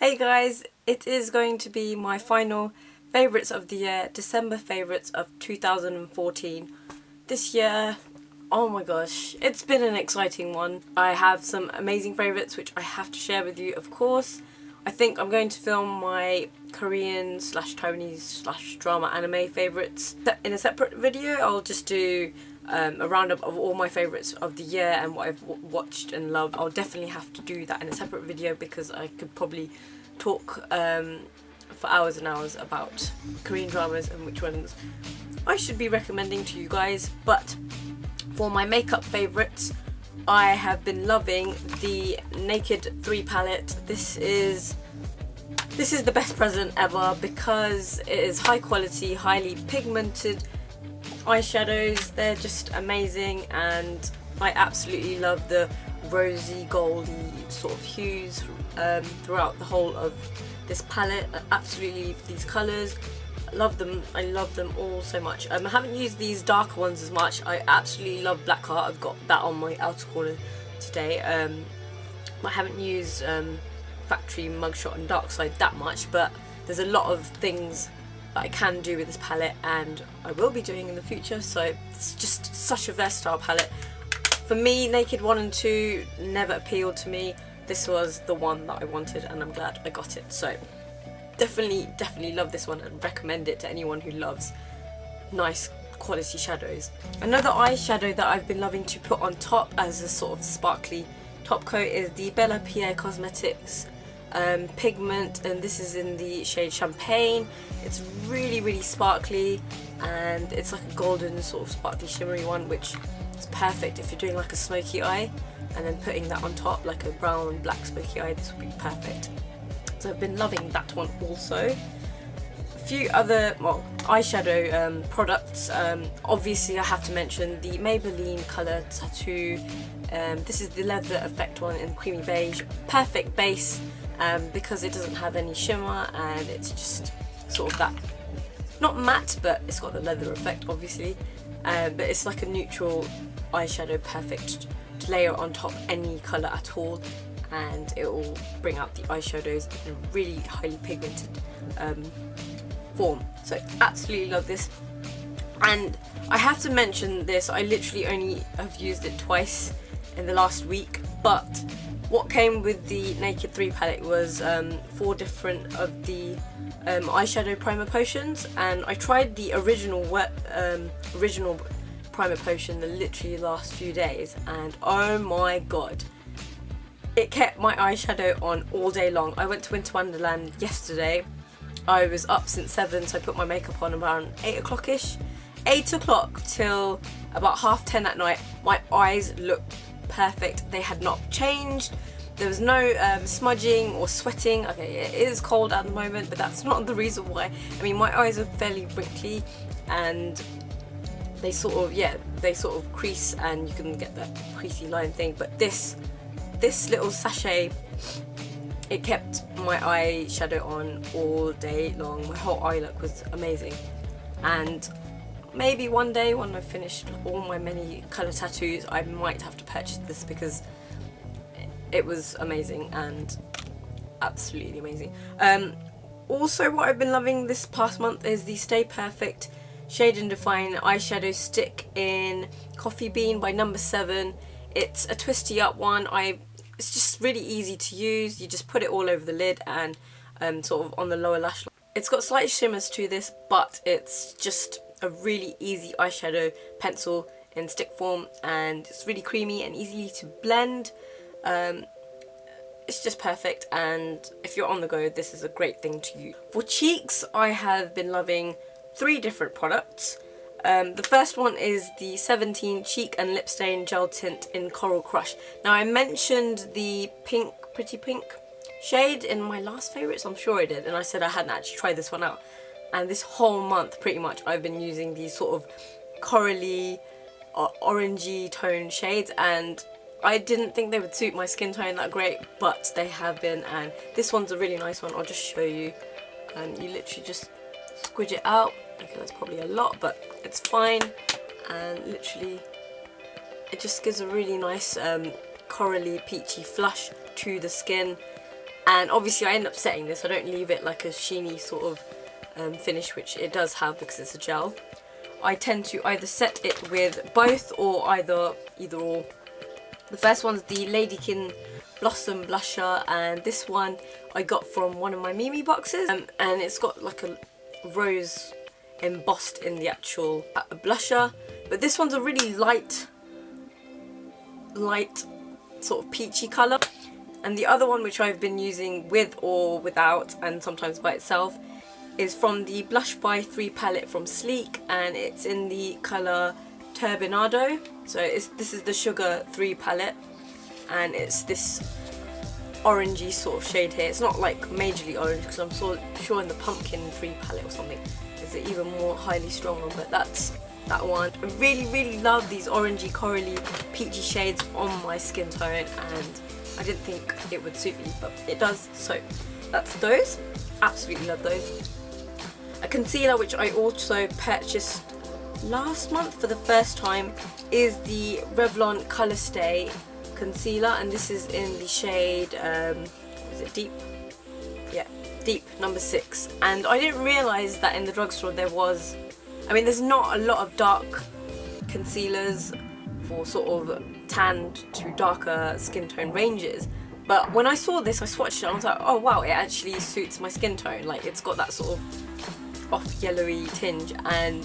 Hey guys, it is going to be my final favourites of the year, December favourites of 2014. This year, oh my gosh, it's been an exciting one. I have some amazing favourites which I have to share with you, of course. I think I'm going to film my Korean / Taiwanese / drama anime favourites in a separate video. I'll just do a roundup of all my favourites of the year and what I've watched and loved. I'll definitely have to do that in a separate video because I could probably talk for hours and hours about Korean dramas and which ones I should be recommending to you guys. But for my makeup favourites, I have been loving the Naked 3 palette. This is the best present ever because it is high quality, highly pigmented eyeshadows. They're just amazing and I absolutely love the rosy goldy sort of hues throughout the whole of this palette. Absolutely, these colours, I love them all so much. I haven't used these darker ones as much. I absolutely love Black Heart. I've got that on my outer corner today. I haven't used Factory, Mugshot and Dark Side that much, but there's a lot of things that I can do with this palette and I will be doing in the future, so it's just such a versatile palette. For me, Naked 1 and 2 never appealed to me. This was the one that I wanted and I'm glad I got it. So definitely love this one and recommend it to anyone who loves nice quality shadows. Another eyeshadow that I've been loving to put on top as a sort of sparkly top coat is the Bella Pierre Cosmetics pigment, and this is in the shade Champagne. It's really sparkly and it's like a golden sort of sparkly shimmery one, which is perfect if you're doing like a smoky eye and then putting that on top like a brown black smoky eye. This would be perfect. So I've been loving that one also. A few other eyeshadow products. Obviously I have to mention the Maybelline Colour Tattoo. This is the leather effect one in creamy beige. Perfect base because it doesn't have any shimmer and it's just sort of that, not matte, but it's got the leather effect obviously. But it's like a neutral eyeshadow, perfect to layer on top any colour at all, and it will bring out the eyeshadows in a really highly pigmented form. So absolutely love this. And I have to mention this, I literally only have used it twice in the last week, but what came with the Naked 3 palette was 4 different of the eyeshadow primer potions, and I tried the original primer potion the literally last few days, and oh my god, it kept my eyeshadow on all day long. I went to Winter Wonderland yesterday. I was up since 7, so I put my makeup on around 8 o'clock-ish. 8 o'clock till about 10:30 at night. My eyes looked perfect. They had not changed. There was no smudging or sweating. Okay, it is cold at the moment, but that's not the reason why. I mean, my eyes are fairly wrinkly and they sort of crease and you can get that creasy line thing, but this little sachet, it kept my eyeshadow on all day long. My whole eye look was amazing, and maybe one day when I've finished all my many colour tattoos I might have to purchase this because it was amazing and absolutely amazing. Also, what I've been loving this past month is the Stay Perfect Shade and Define eyeshadow stick in Coffee Bean by No. 7. It's a twisty up one. It's just really easy to use. You just put it all over the lid and sort of on the lower lash line. It's got slight shimmers to this, but it's just a really easy eyeshadow pencil in stick form, and it's really creamy and easy to blend. It's just perfect, and if you're on the go, this is a great thing to use. For cheeks, I have been loving 3 different products. The first one is the 17 Cheek and Lip Stain Gel Tint in Coral Crush. Now, I mentioned the pink, Pretty Pink shade in my last favourites, I'm sure I did, and I said I hadn't actually tried this one out. And this whole month, pretty much, I've been using these sort of corally, orangey tone shades, and I didn't think they would suit my skin tone that great, but they have been, and this one's a really nice one. I'll just show you. You literally just squidge it out. Okay, that's probably a lot, but it's fine, and literally it just gives a really nice corally peachy flush to the skin. And obviously I end up setting this, I don't leave it like a sheeny sort of finish, which it does have because it's a gel. I tend to either set it with both or either or. The first one's the Ladykin Blossom Blusher, and this one I got from one of my Mimi boxes, and it's got like a rose embossed in the actual blusher, but this one's a really light sort of peachy colour. And the other one, which I've been using with or without and sometimes by itself, is from the Blush by 3 palette from Sleek, and it's in the colour Turbinado. So this is the Sugar 3 palette, and it's this orangey sort of shade here. It's not like majorly orange, because I'm sure in the Pumpkin 3 palette or something is it even more highly stronger, but that's that one. I really love these orangey, corally, peachy shades on my skin tone, and I didn't think it would suit me, but it does. So that's those. Absolutely love those. A concealer which I also purchased last month for the first time is the Revlon Colour Stay concealer, and this is in the shade is it Deep? Yeah, Deep number 6. And I didn't realise that in the drugstore there was, I mean, there's not a lot of dark concealers for sort of tan to darker skin tone ranges, but when I saw this, I swatched it and I was like, oh wow, it actually suits my skin tone. Like, it's got that sort of off yellowy tinge, and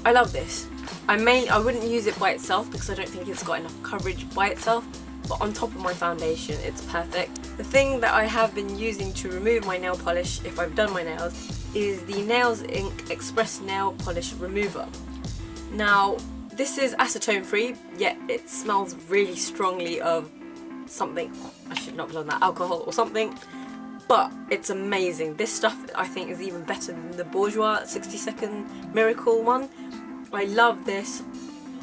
I love this. I wouldn't use it by itself because I don't think it's got enough coverage by itself, but on top of my foundation it's perfect. The thing that I have been using to remove my nail polish if I've done my nails is the Nails Inc Express Nail Polish Remover. Now, this is acetone free, yet it smells really strongly of something. I should not have done that, alcohol or something, but it's amazing. This stuff I think is even better than the Bourjois 60-second Miracle one. I love this.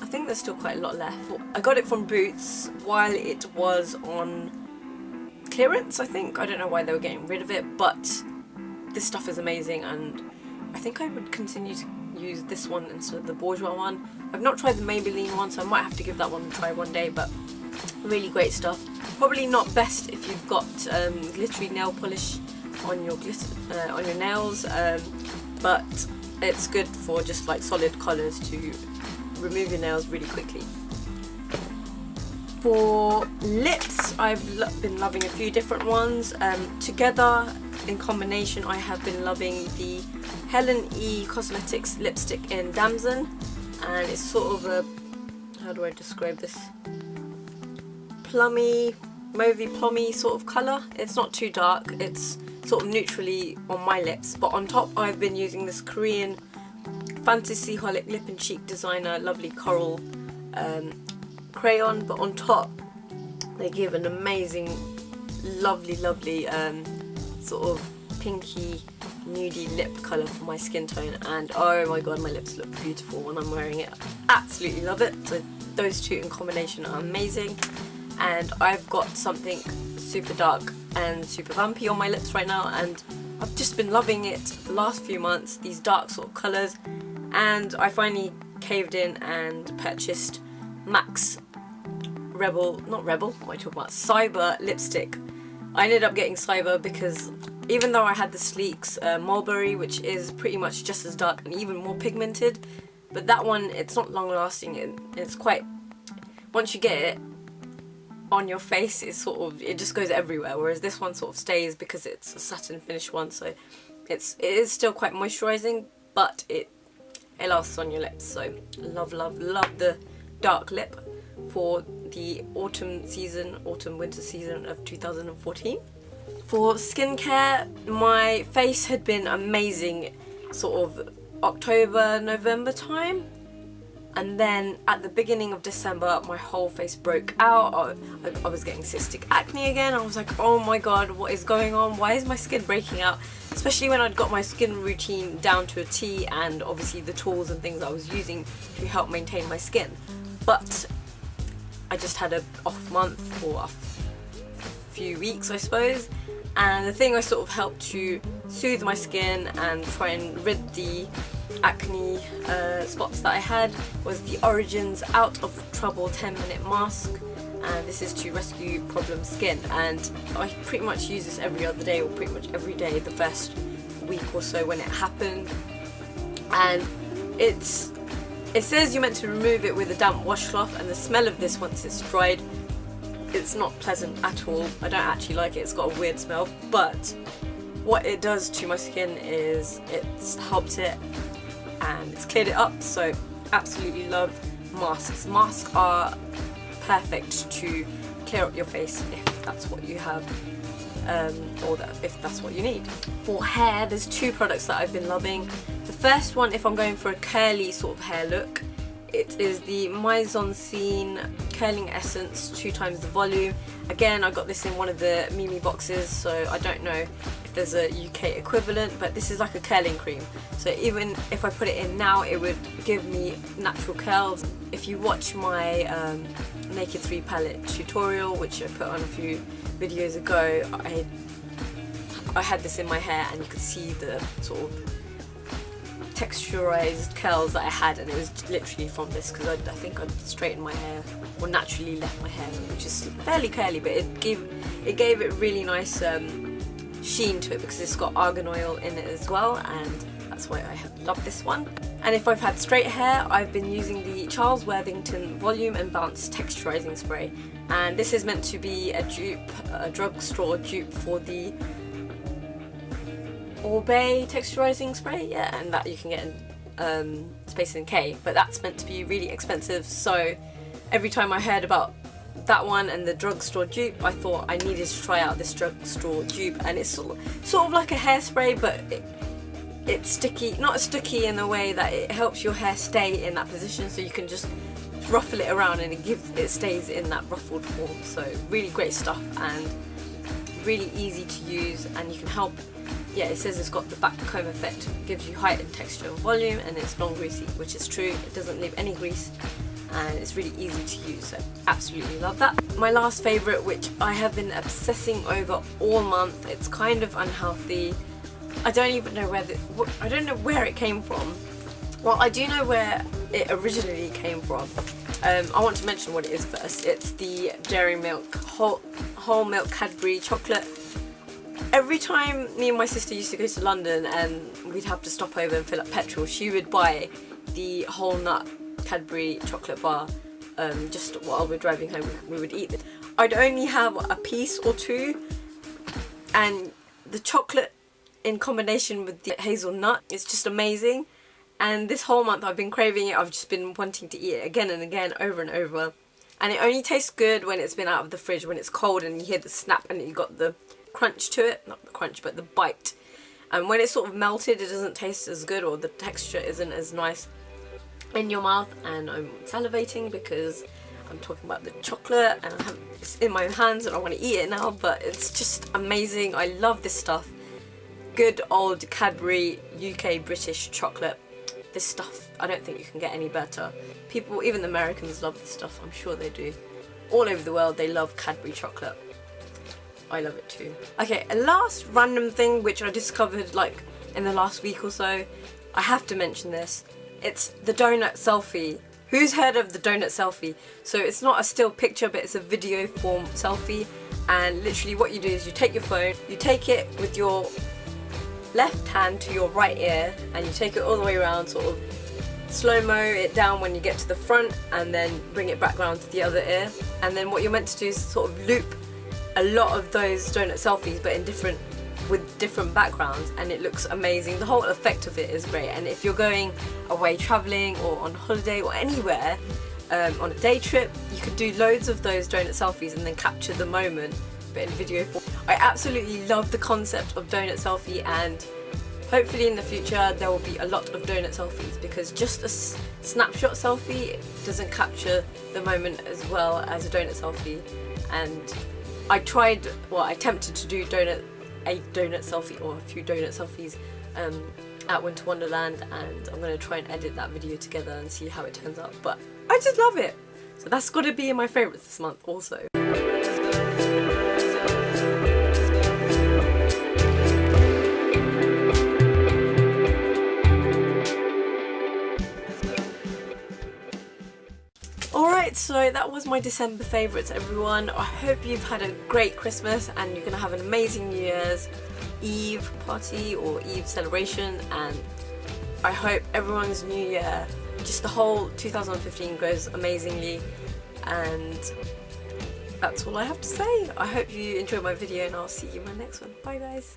I think there's still quite a lot left. I got it from Boots while it was on clearance, I think. I don't know why they were getting rid of it, but this stuff is amazing, and I think I would continue to use this one instead of the Bourjois one. I've not tried the Maybelline one, so I might have to give that one a try one day, but really great stuff. Probably not best if you've got glittery nail polish on your nails, but it's good for just like solid colours to remove your nails really quickly. For lips, I've been loving a few different ones. Together, in combination, I have been loving the Helen E Cosmetics lipstick in Damson, and it's sort of a, how do I describe this, plummy, mauvey plummy sort of colour. It's not too dark, it's sort of neutrally on my lips, but on top I've been using this Korean Fantasy Holic Lip and Cheek Designer lovely coral crayon, but on top they give an amazing lovely sort of pinky nudie lip colour for my skin tone, and oh my god, my lips look beautiful when I'm wearing it. Absolutely love it. So those two in combination are amazing, and I've got something super dark and super vampy on my lips right now, and I've just been loving it the last few months, these dark sort of colours, and I finally caved in and purchased MAC's Cyber lipstick. I ended up getting Cyber because even though I had the Sleek's Mulberry, which is pretty much just as dark and even more pigmented, but that one, it's not long lasting, and it's quite, once you get it on your face, it's sort of, it just goes everywhere, whereas this one sort of stays because it's a satin finish one, so it is still quite moisturising, but it lasts on your lips. So love the dark lip for the autumn winter season of 2014. For skincare, my face had been amazing sort of October, November time, and then at the beginning of December my whole face broke out. I was getting cystic acne again. I was like, oh my god, what is going on? Why is my skin breaking out? Especially when I'd got my skin routine down to a T, and obviously the tools and things I was using to help maintain my skin. But I just had a off month, or a few weeks I suppose, and the thing I sort of helped to soothe my skin and try and rid the acne spots that I had was the Origins Out of Trouble 10-minute mask, and this is to rescue problem skin, and I pretty much use this every other day, or pretty much every day the first week or so when it happened. And it says you're meant to remove it with a damp washcloth, and the smell of this once it's dried, it's not pleasant at all. I don't actually like it, it's got a weird smell, but what it does to my skin is it's helped it and it's cleared it up. So absolutely love masks. Masks are perfect to clear up your face if that's what you have, or if that's what you need. For hair, there's two products that I've been loving. The first one, if I'm going for a curly sort of hair look, it is the Mise en Scene Curling Essence 2 times the volume. Again, I got this in one of the Mimi boxes, so I don't know if there's a UK equivalent, but this is like a curling cream. So even if I put it in now, it would give me natural curls. If you watch my Naked 3 palette tutorial, which I put on a few videos ago, I had this in my hair, and you could see the sort of texturized curls that I had, and it was literally from this, because I think I'd straightened my hair, or naturally left my hair, which is fairly curly, but it gave it really nice sheen to it, because it's got argan oil in it as well, and that's why I love this one. And if I've had straight hair, I've been using the Charles Worthington Volume and Bounce Texturizing Spray, and this is meant to be a drugstore dupe for the Orbay texturizing spray, yeah, and that you can get in Space NK, but that's meant to be really expensive. So every time I heard about that one and the drugstore dupe, I thought I needed to try out this drugstore dupe, and it's sort of like a hairspray, but it's sticky, not sticky in the way that it helps your hair stay in that position, so you can just ruffle it around and it stays in that ruffled form. So really great stuff and really easy to use, and you can help. Yeah, it says it's got the back comb effect, gives you height and texture and volume, and it's non-greasy, which is true. It doesn't leave any grease, and it's really easy to use, so absolutely love that. My last favourite, which I have been obsessing over all month, it's kind of unhealthy. I don't even know I don't know where it came from. Well, I do know where it originally came from. I want to mention what it is first. It's the Dairy Milk whole milk Cadbury chocolate. Every time me and my sister used to go to London and we'd have to stop over and fill up petrol, she would buy the whole nut Cadbury chocolate bar. Just while we're driving home, we would eat it. I'd only have a piece or two, and the chocolate in combination with the hazelnut is just amazing. And this whole month I've been craving it. I've just been wanting to eat it again and again, over and over. And it only tastes good when it's been out of the fridge, when it's cold and you hear the snap and you got the crunch to it. Not the crunch, but the bite. And when it's sort of melted, it doesn't taste as good, or the texture isn't as nice in your mouth. And I'm salivating because I'm talking about the chocolate and it's in my hands and I want to eat it now, but it's just amazing. I love this stuff. Good old Cadbury UK British chocolate. This stuff, I don't think you can get any better. People, even the Americans, love this stuff. I'm sure they do. All over the world, they love Cadbury chocolate. I love it too. Okay, a last random thing which I discovered like in the last week or so. I have to mention this. It's the donut selfie. Who's heard of the donut selfie? So it's not a still picture, but it's a video form selfie. And literally what you do is you take your phone, you take it with your left hand to your right ear, and you take it all the way around, sort of slow-mo it down when you get to the front, and then bring it back round to the other ear. And then what you're meant to do is sort of loop a lot of those donut selfies, but in with different backgrounds, and it looks amazing. The whole effect of it is great. And if you're going away traveling or on holiday or anywhere, on a day trip, you could do loads of those donut selfies and then capture the moment, but in video form. I absolutely love the concept of donut selfie, and hopefully in the future there will be a lot of donut selfies, because just a snapshot selfie doesn't capture the moment as well as a donut selfie. And I attempted to do a donut selfie, or a few donut selfies at Winter Wonderland, and I'm going to try and edit that video together and see how it turns out, but I just love it. So that's got to be in my favourites this month also. Alright, so that was my December favourites, everyone. I hope you've had a great Christmas and you're gonna have an amazing New Year's Eve party or Eve celebration, and I hope everyone's New Year, just the whole 2015 goes amazingly, and that's all I have to say. I hope you enjoyed my video and I'll see you in my next one. Bye guys.